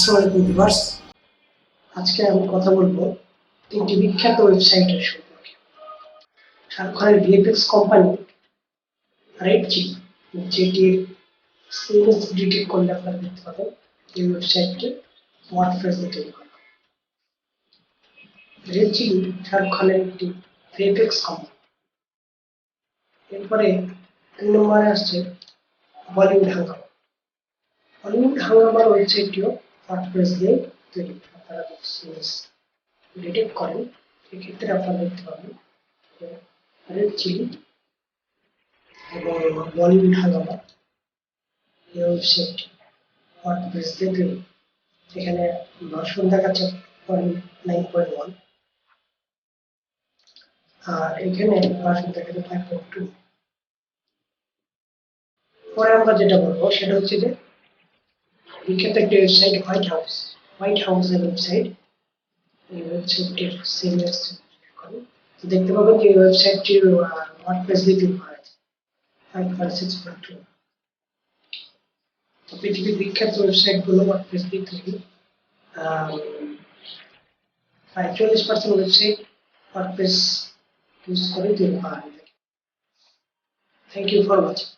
আসসালামু আলাইকুম ভিউয়ার্স, আজকে আমি কথা বলবো তিনটি বিখ্যাত ওয়েবসাইটের সম্পর্কে। শাহরুখ খানের ভিএফএক্স কোম্পানি রেড চিলি, যেটির ইমেজ ডিটেক্ট করলে আপনারা দেখতে পাবেন এই ওয়েবসাইটটি ওয়ার্ডপ্রেস দিয়ে তৈরি করা। রেড চিলি শাহরুখ খানের একটি ভিএফএক্স কোম্পানি। এরপরে 2 নম্বরে আসছে বলিউড হাঙ্গামা। বলিউড হাঙ্গামার ওয়েবসাইটটিও ওয়ার্ডপ্রেস দিয়ে তৈরি। আপনারা যদি ইমেজ ডিটেক্ট করেন সেক্ষেত্রে আপনারা দেখতে পাবেন রেড চিলি এবং বলিউড হাঙ্গামা এই ওয়েবসাইটটি ওয়ার্ডপ্রেস দিয়ে তৈরি। এখানে ভার্সন দেখাচ্ছে 9.1 আর এখানে ভার্সন দেখাচ্ছে 5.2। পরে আমরা যেটা বলবো সেটা হচ্ছে যে বিখ্যাত একটি ওয়েবসাইট হোয়াইট হাউসের ওয়েবসাইট। এই ওয়েবসাইটটির সিএমএস করে দেখতে পাবেন যে এই ওয়েবসাইটটির ওয়ার্ডপ্রেস দিয়ে তৈরি করা হয়েছে 5.6.2। তো পৃথিবীর বিখ্যাত ওয়েবসাইটগুলো ওয়ার্ডপ্রেস দিয়ে তৈরি। প্রায় 40% ওয়েবসাইট ওয়ার্ডপ্রেস ইউজ করে তৈরি করা হয় থাকে। Thank you for watching.